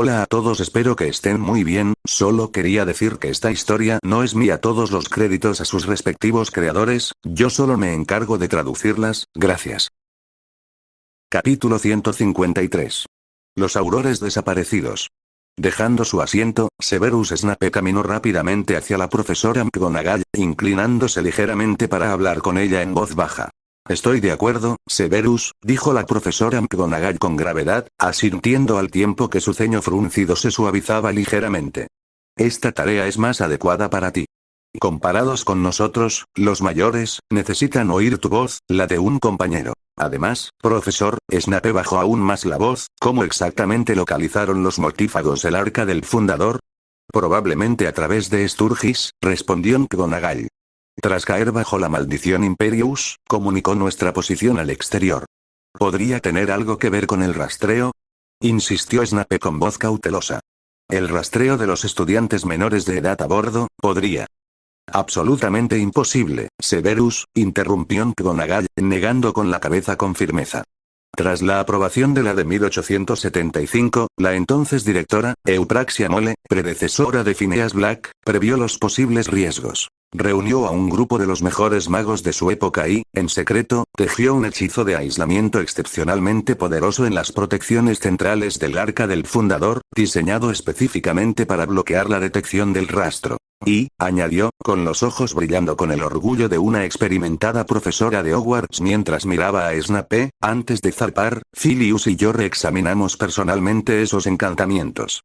Hola a todos, espero que estén muy bien. Solo quería decir que esta historia no es mía, todos los créditos a sus respectivos creadores, yo solo me encargo de traducirlas, gracias. Capítulo 153. Los aurores desaparecidos. Dejando su asiento, Severus Snape caminó rápidamente hacia la profesora McGonagall, inclinándose ligeramente para hablar con ella en voz baja. Estoy de acuerdo, Severus, dijo la profesora McGonagall con gravedad, asintiendo al tiempo que su ceño fruncido se suavizaba ligeramente. Esta tarea es más adecuada para ti. Comparados con nosotros, los mayores, necesitan oír tu voz, la de un compañero. Además, profesor, Snape bajó aún más la voz, ¿cómo exactamente localizaron los mortífagos el arca del fundador? Probablemente a través de Sturgis, respondió McGonagall. Tras caer bajo la maldición Imperius, comunicó nuestra posición al exterior. ¿Podría tener algo que ver con el rastreo? Insistió Snape con voz cautelosa. El rastreo de los estudiantes menores de edad a bordo, podría. Absolutamente imposible, Severus, interrumpió McGonagall, negando con la cabeza con firmeza. Tras la aprobación de la de 1875, la entonces directora, Eupraxia Mole, predecesora de Phineas Black, previó los posibles riesgos. Reunió a un grupo de los mejores magos de su época y, en secreto, tejió un hechizo de aislamiento excepcionalmente poderoso en las protecciones centrales del arca del fundador, diseñado específicamente para bloquear la detección del rastro. Y, añadió, con los ojos brillando con el orgullo de una experimentada profesora de Hogwarts mientras miraba a Snape, antes de zarpar, Filius y yo reexaminamos personalmente esos encantamientos.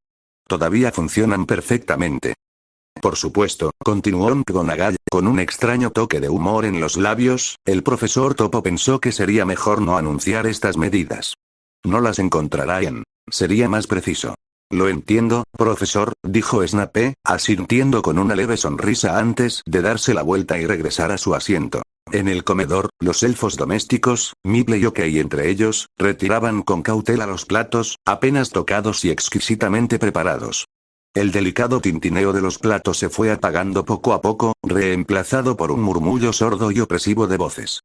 Todavía funcionan perfectamente. Por supuesto, continuó McGonagall, con un extraño toque de humor en los labios, el profesor Topo pensó que sería mejor no anunciar estas medidas. No las encontrará en. Sería más preciso. Lo entiendo, profesor, dijo Snape, asintiendo con una leve sonrisa antes de darse la vuelta y regresar a su asiento. En el comedor, los elfos domésticos, Mipple y Okey entre ellos, retiraban con cautela los platos, apenas tocados y exquisitamente preparados. El delicado tintineo de los platos se fue apagando poco a poco, reemplazado por un murmullo sordo y opresivo de voces.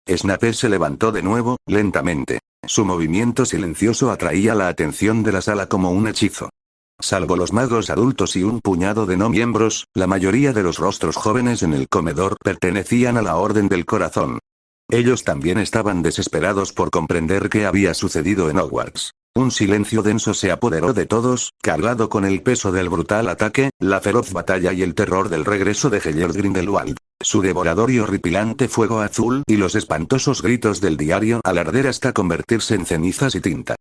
Snape se levantó de nuevo, lentamente. Su movimiento silencioso atraía la atención de la sala como un hechizo. Salvo los magos adultos y un puñado de no miembros, la mayoría de los rostros jóvenes en el comedor pertenecían a la Orden del Corazón. Ellos también estaban desesperados por comprender qué había sucedido en Hogwarts. Un silencio denso se apoderó de todos, cargado con el peso del brutal ataque, la feroz batalla y el terror del regreso de Hellard Grindelwald. Su devorador y horripilante fuego azul y los espantosos gritos del diario al arder hasta convertirse en cenizas y tinta.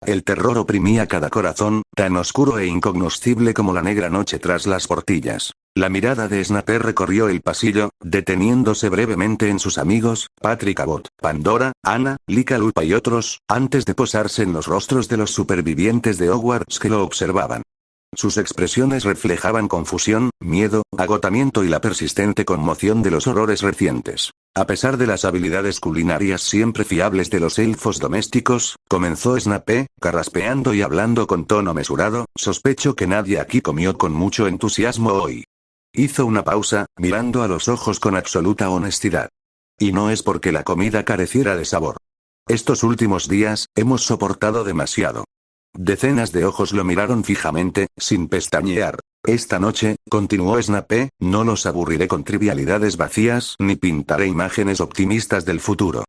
El terror oprimía cada corazón, tan oscuro e incognoscible como la negra noche tras las portillas. La mirada de Snape recorrió el pasillo, deteniéndose brevemente en sus amigos, Patrick Abbott, Pandora, Anna, Lika Lupa y otros, antes de posarse en los rostros de los supervivientes de Hogwarts que lo observaban. Sus expresiones reflejaban confusión, miedo, agotamiento y la persistente conmoción de los horrores recientes. A pesar de las habilidades culinarias siempre fiables de los elfos domésticos, comenzó Snape, carraspeando y hablando con tono mesurado, sospecho que nadie aquí comió con mucho entusiasmo hoy. Hizo una pausa, mirando a los ojos con absoluta honestidad. Y no es porque la comida careciera de sabor. Estos últimos días, hemos soportado demasiado. Decenas de ojos lo miraron fijamente, sin pestañear. Esta noche, continuó Snape, no los aburriré con trivialidades vacías ni pintaré imágenes optimistas del futuro.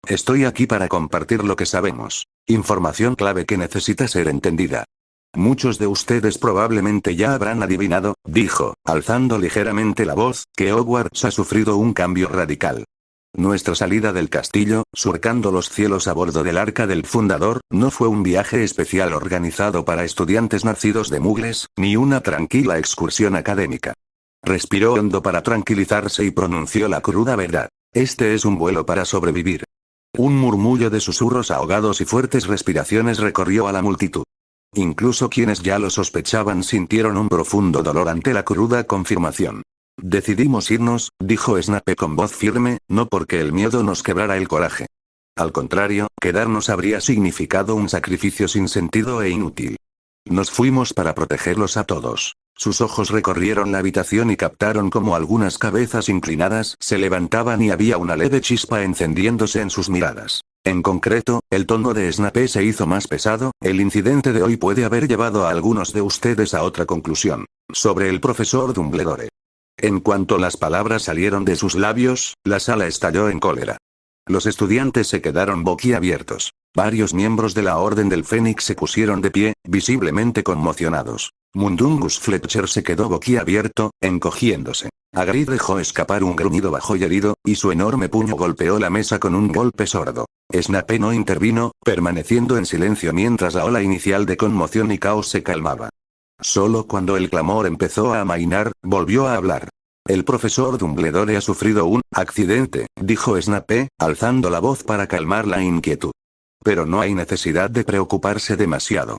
Estoy aquí para compartir lo que sabemos. Información clave que necesita ser entendida. Muchos de ustedes probablemente ya habrán adivinado, dijo, alzando ligeramente la voz, que Hogwarts ha sufrido un cambio radical. Nuestra salida del castillo, surcando los cielos a bordo del arca del fundador, no fue un viaje especial organizado para estudiantes nacidos de mugles, ni una tranquila excursión académica. Respiró hondo para tranquilizarse y pronunció la cruda verdad. Este es un vuelo para sobrevivir. Un murmullo de susurros ahogados y fuertes respiraciones recorrió a la multitud. Incluso quienes ya lo sospechaban sintieron un profundo dolor ante la cruda confirmación. Decidimos irnos, dijo Snape con voz firme, no porque el miedo nos quebrara el coraje. Al contrario, quedarnos habría significado un sacrificio sin sentido e inútil. Nos fuimos para protegerlos a todos. Sus ojos recorrieron la habitación y captaron cómo algunas cabezas inclinadas se levantaban y había una leve chispa encendiéndose en sus miradas. En concreto, el tono de Snape se hizo más pesado. El incidente de hoy puede haber llevado a algunos de ustedes a otra conclusión. Sobre el profesor Dumbledore. En cuanto las palabras salieron de sus labios, la sala estalló en cólera. Los estudiantes se quedaron boquiabiertos. Varios miembros de la Orden del Fénix se pusieron de pie, visiblemente conmocionados. Mundungus Fletcher se quedó boquiabierto, encogiéndose. Hagrid dejó escapar un gruñido bajo y herido, y su enorme puño golpeó la mesa con un golpe sordo. Snape no intervino, permaneciendo en silencio mientras la ola inicial de conmoción y caos se calmaba. Solo cuando el clamor empezó a amainar, volvió a hablar. El profesor Dumbledore ha sufrido un accidente, dijo Snape, alzando la voz para calmar la inquietud. Pero no hay necesidad de preocuparse demasiado.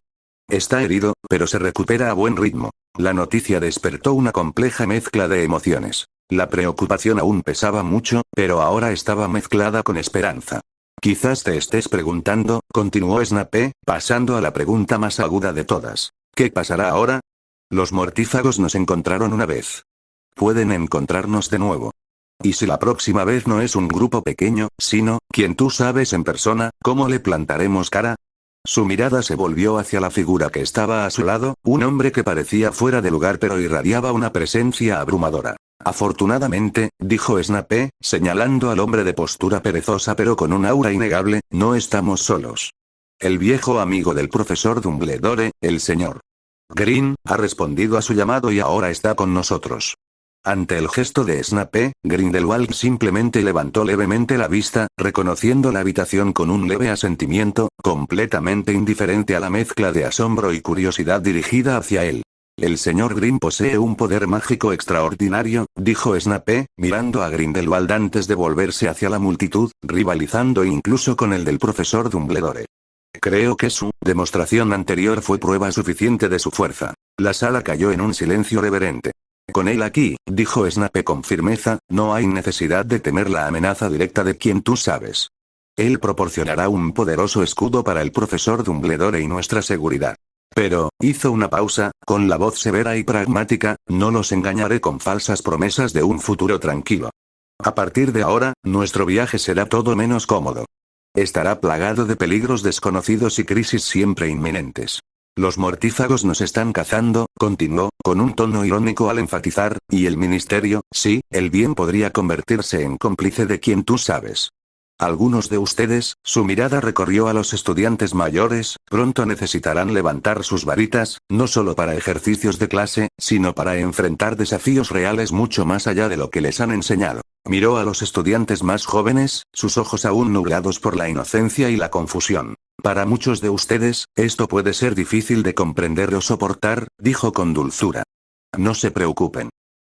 Está herido, pero se recupera a buen ritmo. La noticia despertó una compleja mezcla de emociones. La preocupación aún pesaba mucho, pero ahora estaba mezclada con esperanza. Quizás te estés preguntando, continuó Snape, pasando a la pregunta más aguda de todas. ¿Qué pasará ahora? Los mortífagos nos encontraron una vez. Pueden encontrarnos de nuevo. Y si la próxima vez no es un grupo pequeño, sino, quien tú sabes en persona, ¿cómo le plantaremos cara? Su mirada se volvió hacia la figura que estaba a su lado, un hombre que parecía fuera de lugar pero irradiaba una presencia abrumadora. Afortunadamente, dijo Snape, señalando al hombre de postura perezosa pero con un aura innegable, no estamos solos. El viejo amigo del profesor Dumbledore, el señor Green, ha respondido a su llamado y ahora está con nosotros. Ante el gesto de Snape, Grindelwald simplemente levantó levemente la vista, reconociendo la habitación con un leve asentimiento, completamente indiferente a la mezcla de asombro y curiosidad dirigida hacia él. El señor Green posee un poder mágico extraordinario, dijo Snape, mirando a Grindelwald antes de volverse hacia la multitud, rivalizando incluso con el del profesor Dumbledore. Creo que su demostración anterior fue prueba suficiente de su fuerza. La sala cayó en un silencio reverente. Con él aquí, dijo Snape con firmeza, no hay necesidad de temer la amenaza directa de quien tú sabes. Él proporcionará un poderoso escudo para el profesor Dumbledore y nuestra seguridad. Pero, hizo una pausa, con la voz severa y pragmática, no los engañaré con falsas promesas de un futuro tranquilo. A partir de ahora, nuestro viaje será todo menos cómodo. Estará plagado de peligros desconocidos y crisis siempre inminentes. Los mortífagos nos están cazando, continuó, con un tono irónico al enfatizar, y el ministerio, sí, el bien podría convertirse en cómplice de quien tú sabes. Algunos de ustedes, su mirada recorrió a los estudiantes mayores, pronto necesitarán levantar sus varitas, no solo para ejercicios de clase, sino para enfrentar desafíos reales mucho más allá de lo que les han enseñado. Miró a los estudiantes más jóvenes, sus ojos aún nublados por la inocencia y la confusión. Para muchos de ustedes, esto puede ser difícil de comprender o soportar, dijo con dulzura. No se preocupen.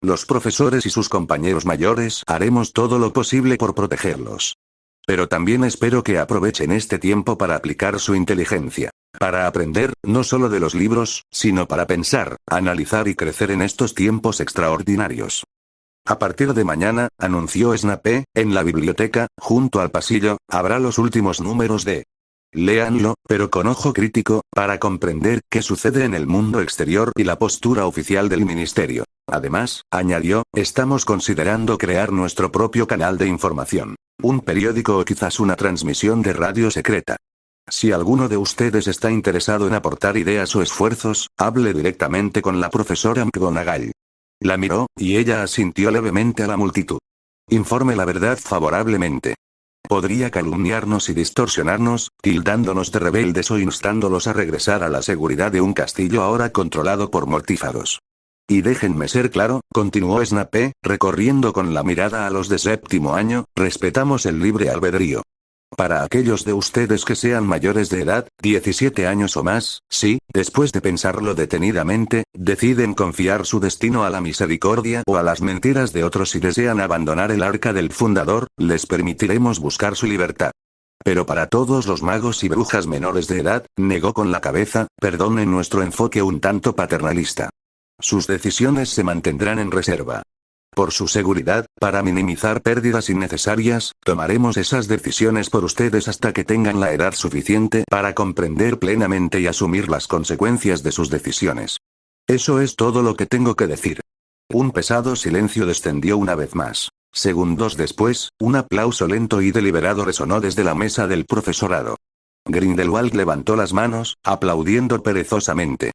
Los profesores y sus compañeros mayores haremos todo lo posible por protegerlos. Pero también espero que aprovechen este tiempo para aplicar su inteligencia. Para aprender, no solo de los libros, sino para pensar, analizar y crecer en estos tiempos extraordinarios. A partir de mañana, anunció Snape, en la biblioteca, junto al pasillo, habrá los últimos números de... Léanlo, pero con ojo crítico, para comprender qué sucede en el mundo exterior y la postura oficial del ministerio. Además, añadió, estamos considerando crear nuestro propio canal de información. Un periódico o quizás una transmisión de radio secreta. Si alguno de ustedes está interesado en aportar ideas o esfuerzos, hable directamente con la profesora McGonagall. La miró, y ella asintió levemente a la multitud. Informe la verdad favorablemente. Podría calumniarnos y distorsionarnos, tildándonos de rebeldes o instándolos a regresar a la seguridad de un castillo ahora controlado por mortífagos. Y déjenme ser claro, continuó Snape, recorriendo con la mirada a los de séptimo año, respetamos el libre albedrío. Para aquellos de ustedes que sean mayores de edad, 17 años o más, si, después de pensarlo detenidamente, deciden confiar su destino a la misericordia o a las mentiras de otros y desean abandonar el arca del fundador, les permitiremos buscar su libertad. Pero para todos los magos y brujas menores de edad, negó con la cabeza, perdonen nuestro enfoque un tanto paternalista. Sus decisiones se mantendrán en reserva. Por su seguridad, para minimizar pérdidas innecesarias, tomaremos esas decisiones por ustedes hasta que tengan la edad suficiente para comprender plenamente y asumir las consecuencias de sus decisiones. Eso es todo lo que tengo que decir. Un pesado silencio descendió una vez más. Segundos después, un aplauso lento y deliberado resonó desde la mesa del profesorado. Grindelwald levantó las manos, aplaudiendo perezosamente.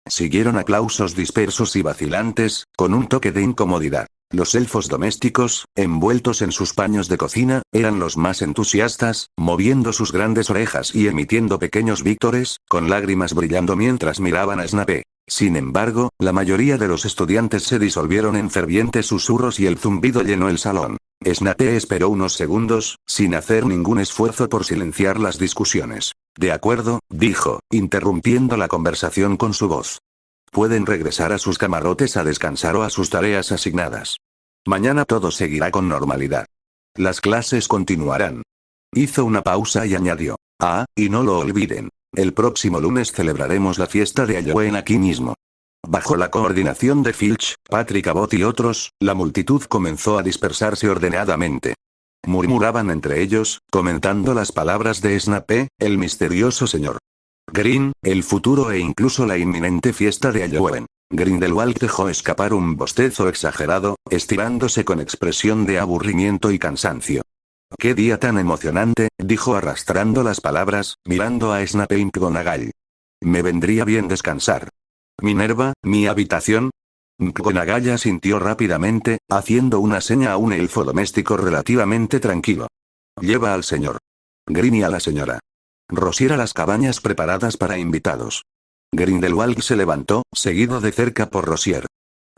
Siguieron aplausos dispersos y vacilantes, con un toque de incomodidad. Los elfos domésticos, envueltos en sus paños de cocina, eran los más entusiastas, moviendo sus grandes orejas y emitiendo pequeños vítores, con lágrimas brillando mientras miraban a Snape. Sin embargo, la mayoría de los estudiantes se disolvieron en fervientes susurros y el zumbido llenó el salón. Snape esperó unos segundos, sin hacer ningún esfuerzo por silenciar las discusiones. De acuerdo, dijo, interrumpiendo la conversación con su voz. Pueden regresar a sus camarotes a descansar o a sus tareas asignadas. Mañana todo seguirá con normalidad. Las clases continuarán. Hizo una pausa y añadió. Y no lo olviden. El próximo lunes celebraremos la fiesta de Halloween aquí mismo. Bajo la coordinación de Filch, Patrick Abbott y otros, la multitud comenzó a dispersarse ordenadamente. Murmuraban entre ellos, comentando las palabras de Snape, el misterioso señor Green, el futuro e incluso la inminente fiesta de Halloween. Grindelwald dejó escapar un bostezo exagerado, estirándose con expresión de aburrimiento y cansancio. «¡Qué día tan emocionante!», dijo arrastrando las palabras, mirando a Snape y McGonagall. «Me vendría bien descansar. Minerva, ¿mi habitación?». McGonagall asintió rápidamente, haciendo una seña a un elfo doméstico relativamente tranquilo. «Lleva al señor Green y a la señora Rosier a las cabañas preparadas para invitados». Grindelwald se levantó, seguido de cerca por Rosier.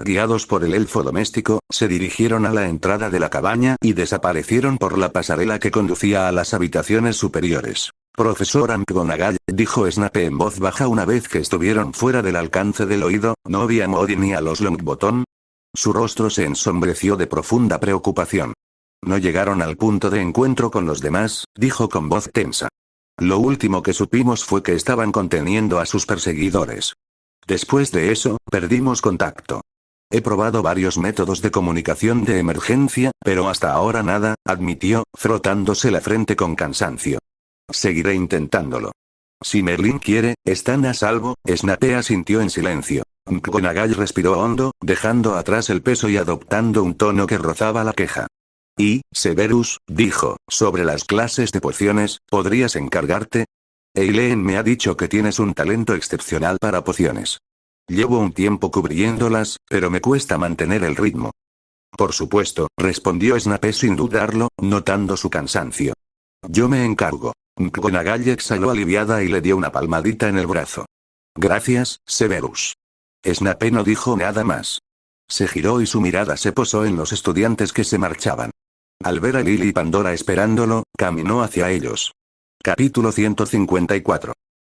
Guiados por el elfo doméstico, se dirigieron a la entrada de la cabaña y desaparecieron por la pasarela que conducía a las habitaciones superiores. «Profesora McGonagall», dijo Snape en voz baja una vez que estuvieron fuera del alcance del oído, ¿no vi a Moody ni a los Longbottom? Su rostro se ensombreció de profunda preocupación. «No llegaron al punto de encuentro con los demás», dijo con voz tensa. «Lo último que supimos fue que estaban conteniendo a sus perseguidores. Después de eso, perdimos contacto. He probado varios métodos de comunicación de emergencia, pero hasta ahora nada», admitió, frotándose la frente con cansancio. «Seguiré intentándolo. Si Merlin quiere, están a salvo». Snape asintió en silencio. McGonagall respiró hondo, dejando atrás el peso y adoptando un tono que rozaba la queja. «Y, Severus», dijo, «sobre las clases de pociones, ¿podrías encargarte? Eileen me ha dicho que tienes un talento excepcional para pociones. Llevo un tiempo cubriéndolas, pero me cuesta mantener el ritmo». «Por supuesto», respondió Snape sin dudarlo, notando su cansancio. «Yo me encargo». McGonagall exhaló aliviada y le dio una palmadita en el brazo. «Gracias, Severus». Snape no dijo nada más. Se giró y su mirada se posó en los estudiantes que se marchaban. Al ver a Lily y Pandora esperándolo, caminó hacia ellos. Capítulo 154.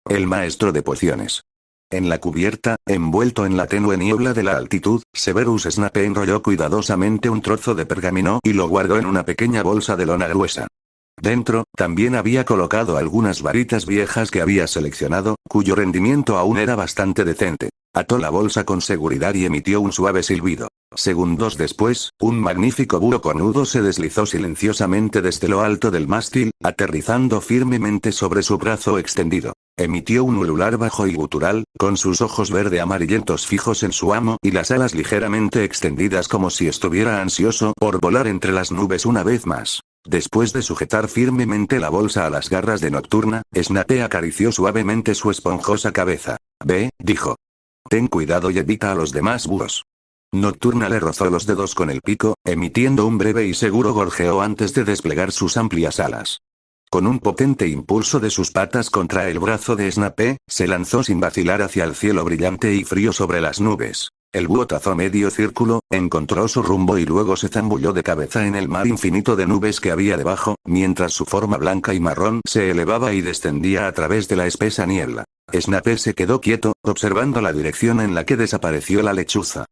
El maestro de pociones. En la cubierta, envuelto en la tenue niebla de la altitud, Severus Snape enrolló cuidadosamente un trozo de pergamino y lo guardó en una pequeña bolsa de lona gruesa. Dentro, también había colocado algunas varitas viejas que había seleccionado, cuyo rendimiento aún era bastante decente. Ató la bolsa con seguridad y emitió un suave silbido. Segundos después, un magnífico búho cornudo se deslizó silenciosamente desde lo alto del mástil, aterrizando firmemente sobre su brazo extendido. Emitió un ulular bajo y gutural, con sus ojos verde amarillentos fijos en su amo y las alas ligeramente extendidas como si estuviera ansioso por volar entre las nubes una vez más. Después de sujetar firmemente la bolsa a las garras de Nocturna, Snape acarició suavemente su esponjosa cabeza. «Ve», dijo. «Ten cuidado y evita a los demás búhos». Nocturna le rozó los dedos con el pico, emitiendo un breve y seguro gorjeo antes de desplegar sus amplias alas. Con un potente impulso de sus patas contra el brazo de Snape, se lanzó sin vacilar hacia el cielo brillante y frío sobre las nubes. El búho trazó medio círculo, encontró su rumbo y luego se zambulló de cabeza en el mar infinito de nubes que había debajo, mientras su forma blanca y marrón se elevaba y descendía a través de la espesa niebla. Snape se quedó quieto, observando la dirección en la que desapareció la lechuza.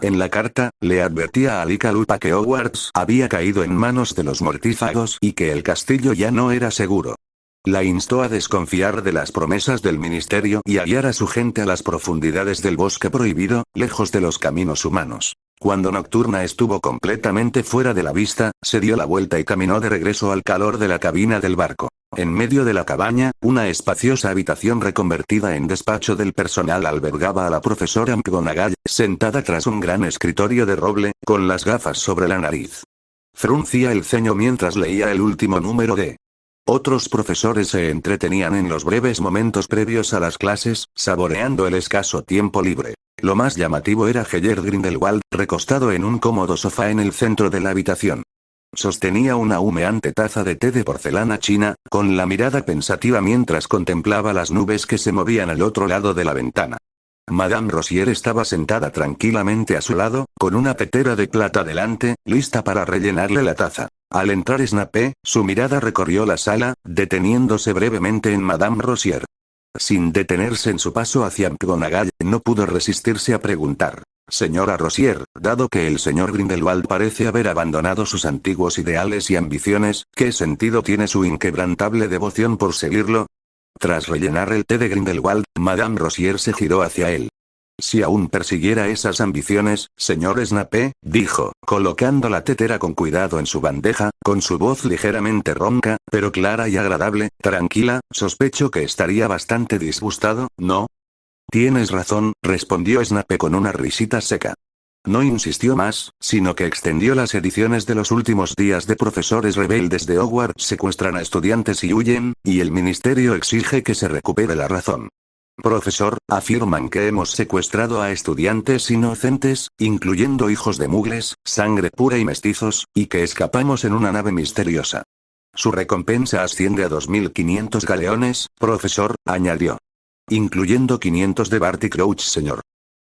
En la carta, le advertía a Licalupa que Hogwarts había caído en manos de los mortífagos y que el castillo ya no era seguro. La instó a desconfiar de las promesas del ministerio y a guiar a su gente a las profundidades del bosque prohibido, lejos de los caminos humanos. Cuando Nocturna estuvo completamente fuera de la vista, se dio la vuelta y caminó de regreso al calor de la cabina del barco. En medio de la cabaña, una espaciosa habitación reconvertida en despacho del personal albergaba a la profesora McGonagall, sentada tras un gran escritorio de roble, con las gafas sobre la nariz. Fruncía el ceño mientras leía el último número de... Otros profesores se entretenían en los breves momentos previos a las clases, saboreando el escaso tiempo libre. Lo más llamativo era Heller Grindelwald, recostado en un cómodo sofá en el centro de la habitación. Sostenía una humeante taza de té de porcelana china, con la mirada pensativa mientras contemplaba las nubes que se movían al otro lado de la ventana. Madame Rosier estaba sentada tranquilamente a su lado, con una tetera de plata delante, lista para rellenarle la taza. Al entrar Snape, su mirada recorrió la sala, deteniéndose brevemente en Madame Rosier. Sin detenerse en su paso hacia McGonagall, no pudo resistirse a preguntar: Señora Rosier, dado que el señor Grindelwald parece haber abandonado sus antiguos ideales y ambiciones, ¿qué sentido tiene su inquebrantable devoción por seguirlo? Tras rellenar el té de Grindelwald, Madame Rosier se giró hacia él. Si aún persiguiera esas ambiciones, señor Snape, dijo, colocando la tetera con cuidado en su bandeja, con su voz ligeramente ronca, pero clara y agradable, tranquila, sospecho que estaría bastante disgustado, ¿no? Tienes razón, respondió Snape con una risita seca. No insistió más, sino que extendió las ediciones de los últimos días de profesores rebeldes de Hogwarts secuestran a estudiantes y huyen, y el ministerio exige que se recupere la razón. Profesor, afirman que hemos secuestrado a estudiantes inocentes, incluyendo hijos de mugles, sangre pura y mestizos, y que escapamos en una nave misteriosa. Su recompensa asciende a 2.500 galeones, profesor, añadió. Incluyendo 500 de Barty Crouch, señor.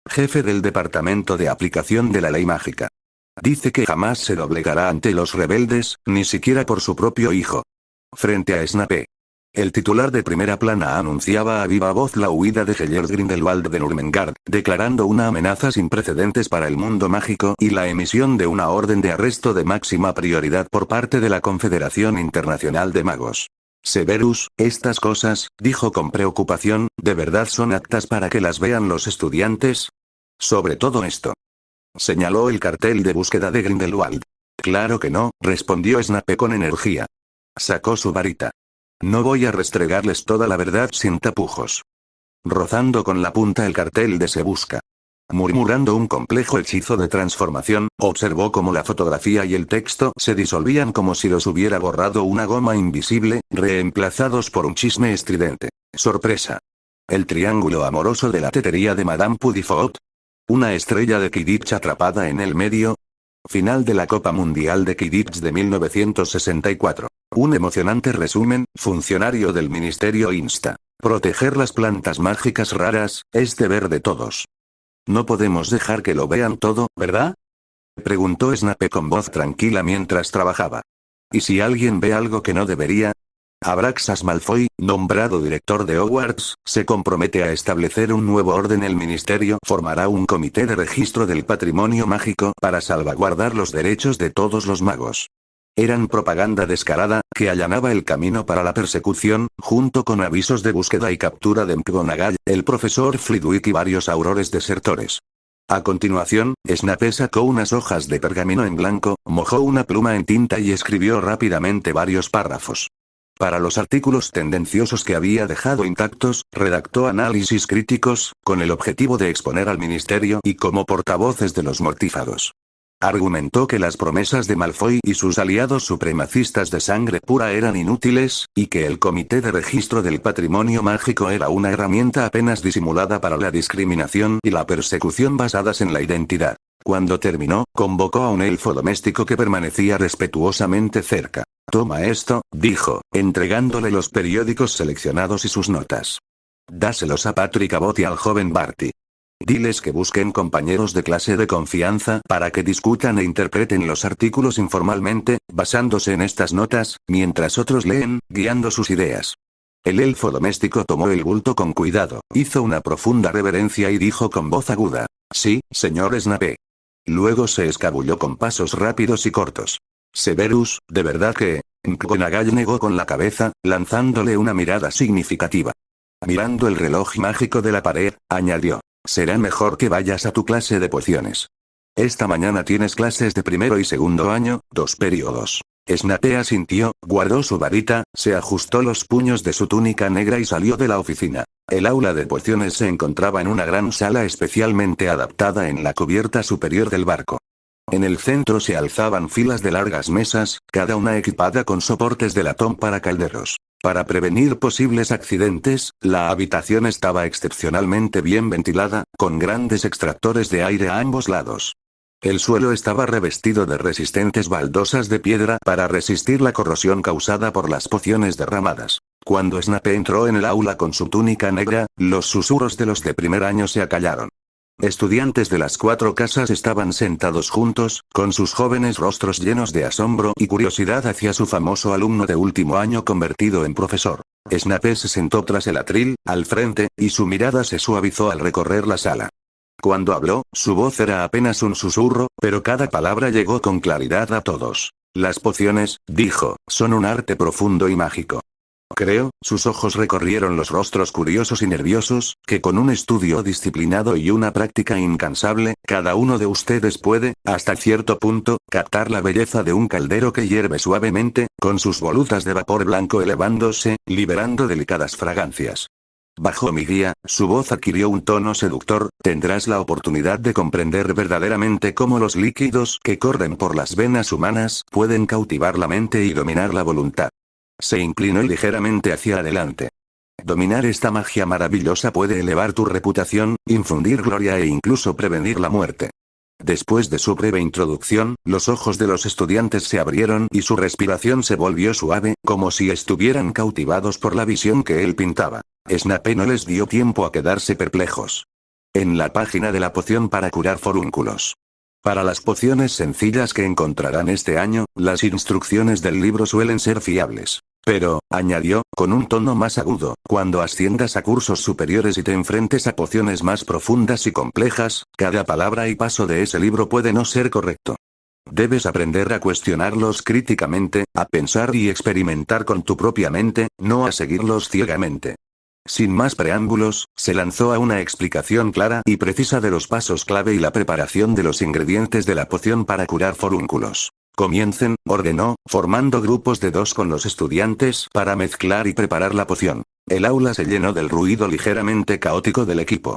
Jefe del Departamento de Aplicación de la Ley Mágica. Dice que jamás se doblegará ante los rebeldes, ni siquiera por su propio hijo. Frente a Snape. El titular de primera plana anunciaba a viva voz la huida de Heller Grindelwald de Nurmengard, declarando una amenaza sin precedentes para el mundo mágico y la emisión de una orden de arresto de máxima prioridad por parte de la Confederación Internacional de Magos. Severus, estas cosas, dijo con preocupación, ¿de verdad son aptas para que las vean los estudiantes? Sobre todo esto. Señaló el cartel de búsqueda de Grindelwald. Claro que no, respondió Snape con energía. Sacó su varita. No voy a restregarles toda la verdad sin tapujos. Rozando con la punta el cartel de Se Busca. Murmurando un complejo hechizo de transformación, observó cómo la fotografía y el texto se disolvían como si los hubiera borrado una goma invisible, reemplazados por un chisme estridente. Sorpresa. El triángulo amoroso de la tetería de Madame Puddifoot. Una estrella de Quidditch atrapada en el medio. Final de la Copa Mundial de Quidditch de 1964. Un emocionante resumen, funcionario del ministerio insta. Proteger las plantas mágicas raras, es deber de todos. No podemos dejar que lo vean todo, ¿verdad? Preguntó Snape con voz tranquila mientras trabajaba. ¿Y si alguien ve algo que no debería? Abraxas Malfoy, nombrado director de Hogwarts, se compromete a establecer un nuevo orden. El ministerio formará un comité de registro del patrimonio mágico para salvaguardar los derechos de todos los magos. Eran propaganda descarada, que allanaba el camino para la persecución, junto con avisos de búsqueda y captura de McGonagall, el profesor Flitwick y varios aurores desertores. A continuación, Snape sacó unas hojas de pergamino en blanco, mojó una pluma en tinta y escribió rápidamente varios párrafos. Para los artículos tendenciosos que había dejado intactos, redactó análisis críticos, con el objetivo de exponer al ministerio y como portavoces de los mortífagos. Argumentó que las promesas de Malfoy y sus aliados supremacistas de sangre pura eran inútiles, y que el Comité de Registro del Patrimonio Mágico era una herramienta apenas disimulada para la discriminación y la persecución basadas en la identidad. Cuando terminó, convocó a un elfo doméstico que permanecía respetuosamente cerca. Toma esto, dijo, entregándole los periódicos seleccionados y sus notas. Dáselos a Patrick Abbott y al joven Barty. Diles que busquen compañeros de clase de confianza para que discutan e interpreten los artículos informalmente, basándose en estas notas, mientras otros leen, guiando sus ideas. El elfo doméstico tomó el bulto con cuidado, hizo una profunda reverencia y dijo con voz aguda: «Sí, señor Snape». Luego se escabulló con pasos rápidos y cortos. «Severus, ¿de verdad que...?» McGonagall negó con la cabeza, lanzándole una mirada significativa. Mirando el reloj mágico de la pared, añadió: «Será mejor que vayas a tu clase de pociones. Esta mañana tienes clases de primero y segundo año, 2 periodos». Snape asintió, guardó su varita, se ajustó los puños de su túnica negra y salió de la oficina. El aula de pociones se encontraba en una gran sala especialmente adaptada en la cubierta superior del barco. En el centro se alzaban filas de largas mesas, cada una equipada con soportes de latón para calderos. Para prevenir posibles accidentes, la habitación estaba excepcionalmente bien ventilada, con grandes extractores de aire a ambos lados. El suelo estaba revestido de resistentes baldosas de piedra para resistir la corrosión causada por las pociones derramadas. Cuando Snape entró en el aula con su túnica negra, los susurros de los de primer año se acallaron. Estudiantes de las 4 casas estaban sentados juntos, con sus jóvenes rostros llenos de asombro y curiosidad hacia su famoso alumno de último año convertido en profesor. Snape se sentó tras el atril, al frente, y su mirada se suavizó al recorrer la sala. Cuando habló, su voz era apenas un susurro, pero cada palabra llegó con claridad a todos. Las pociones, dijo, son un arte profundo y mágico. Creo, sus ojos recorrieron los rostros curiosos y nerviosos, que con un estudio disciplinado y una práctica incansable, cada uno de ustedes puede, hasta cierto punto, captar la belleza de un caldero que hierve suavemente, con sus volutas de vapor blanco elevándose, liberando delicadas fragancias. Bajo mi guía, su voz adquirió un tono seductor, tendrás la oportunidad de comprender verdaderamente cómo los líquidos que corren por las venas humanas pueden cautivar la mente y dominar la voluntad. Se inclinó ligeramente hacia adelante. Dominar esta magia maravillosa puede elevar tu reputación, infundir gloria e incluso prevenir la muerte. Después de su breve introducción, los ojos de los estudiantes se abrieron y su respiración se volvió suave, como si estuvieran cautivados por la visión que él pintaba. Snape no les dio tiempo a quedarse perplejos. En la página de la poción para curar forúnculos. Para las pociones sencillas que encontrarán este año, las instrucciones del libro suelen ser fiables. Pero, añadió, con un tono más agudo, cuando asciendas a cursos superiores y te enfrentes a pociones más profundas y complejas, cada palabra y paso de ese libro puede no ser correcto. Debes aprender a cuestionarlos críticamente, a pensar y experimentar con tu propia mente, no a seguirlos ciegamente. Sin más preámbulos, se lanzó a una explicación clara y precisa de los pasos clave y la preparación de los ingredientes de la poción para curar forúnculos. Comiencen, ordenó, formando grupos de 2 con los estudiantes para mezclar y preparar la poción. El aula se llenó del ruido ligeramente caótico del equipo.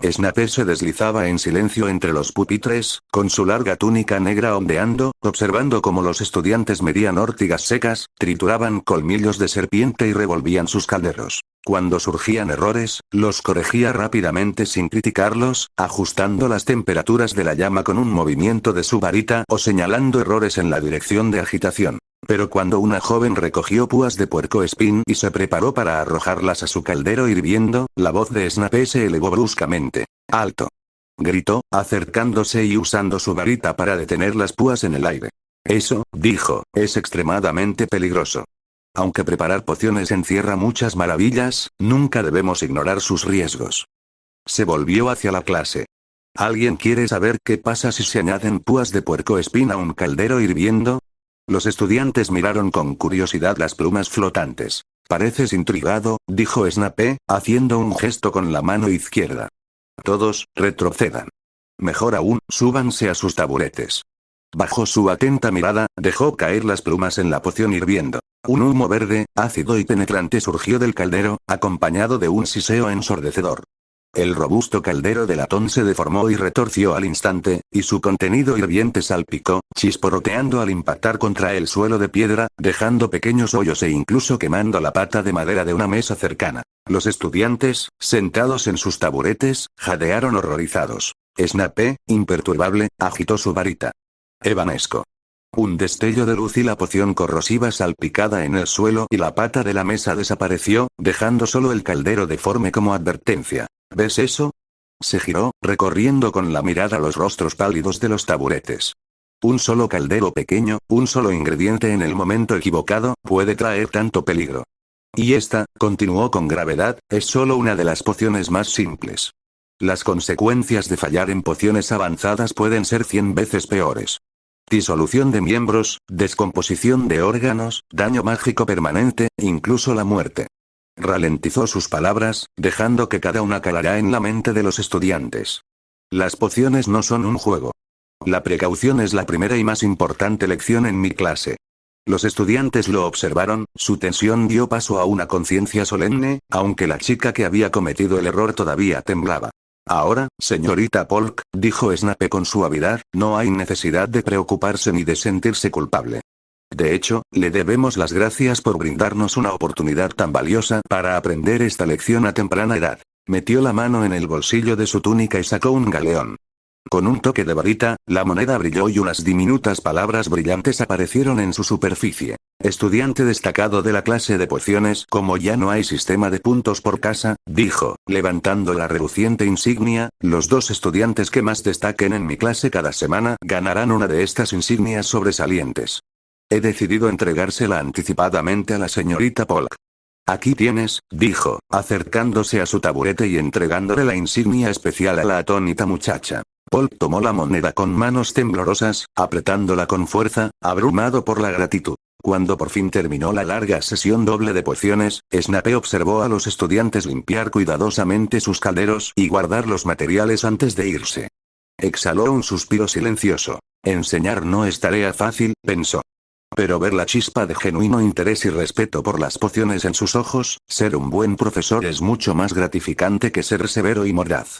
Snape se deslizaba en silencio entre los pupitres, con su larga túnica negra ondeando, observando cómo los estudiantes medían ortigas secas, trituraban colmillos de serpiente y revolvían sus calderos. Cuando surgían errores, los corregía rápidamente sin criticarlos, ajustando las temperaturas de la llama con un movimiento de su varita o señalando errores en la dirección de agitación. Pero cuando una joven recogió púas de puercoespín y se preparó para arrojarlas a su caldero hirviendo, la voz de Snape se elevó bruscamente. ¡Alto! Gritó, acercándose y usando su varita para detener las púas en el aire. Eso, dijo, es extremadamente peligroso. Aunque preparar pociones encierra muchas maravillas, nunca debemos ignorar sus riesgos. Se volvió hacia la clase. ¿Alguien quiere saber qué pasa si se añaden púas de puercoespín a un caldero hirviendo? Los estudiantes miraron con curiosidad las plumas flotantes. Pareces intrigado, dijo Snape, haciendo un gesto con la mano izquierda. Todos, retrocedan. Mejor aún, súbanse a sus taburetes. Bajo su atenta mirada, dejó caer las plumas en la poción hirviendo. Un humo verde, ácido y penetrante surgió del caldero, acompañado de un siseo ensordecedor. El robusto caldero de latón se deformó y retorció al instante, y su contenido hirviente salpicó, chisporroteando al impactar contra el suelo de piedra, dejando pequeños hoyos e incluso quemando la pata de madera de una mesa cercana. Los estudiantes, sentados en sus taburetes, jadearon horrorizados. Snape, imperturbable, agitó su varita. Evanesco. Un destello de luz y la poción corrosiva salpicada en el suelo y la pata de la mesa desapareció, dejando solo el caldero deforme como advertencia. ¿Ves eso? Se giró, recorriendo con la mirada los rostros pálidos de los taburetes. Un solo caldero pequeño, un solo ingrediente en el momento equivocado, puede traer tanto peligro. Y esta, continuó con gravedad, es solo una de las pociones más simples. Las consecuencias de fallar en pociones avanzadas pueden ser 100 veces peores. Disolución de miembros, descomposición de órganos, daño mágico permanente, incluso la muerte. Ralentizó sus palabras, dejando que cada una calará en la mente de los estudiantes. Las pociones no son un juego. La precaución es la primera y más importante lección en mi clase. Los estudiantes lo observaron, su tensión dio paso a una conciencia solemne, aunque la chica que había cometido el error todavía temblaba. Ahora, señorita Polk, dijo Snape con suavidad, no hay necesidad de preocuparse ni de sentirse culpable. De hecho, le debemos las gracias por brindarnos una oportunidad tan valiosa para aprender esta lección a temprana edad. Metió la mano en el bolsillo de su túnica y sacó un galeón. Con un toque de varita, la moneda brilló y unas diminutas palabras brillantes aparecieron en su superficie. Estudiante destacado de la clase de pociones. Como ya no hay sistema de puntos por casa, dijo, levantando la reluciente insignia, los 2 estudiantes que más destaquen en mi clase cada semana ganarán una de estas insignias sobresalientes. He decidido entregársela anticipadamente a la señorita Polk. Aquí tienes, dijo, acercándose a su taburete y entregándole la insignia especial a la atónita muchacha. Polk tomó la moneda con manos temblorosas, apretándola con fuerza, abrumado por la gratitud. Cuando por fin terminó la larga sesión doble de pociones, Snape observó a los estudiantes limpiar cuidadosamente sus calderos y guardar los materiales antes de irse. Exhaló un suspiro silencioso. Enseñar no es tarea fácil, pensó. Pero ver la chispa de genuino interés y respeto por las pociones en sus ojos, ser un buen profesor es mucho más gratificante que ser severo y mordaz.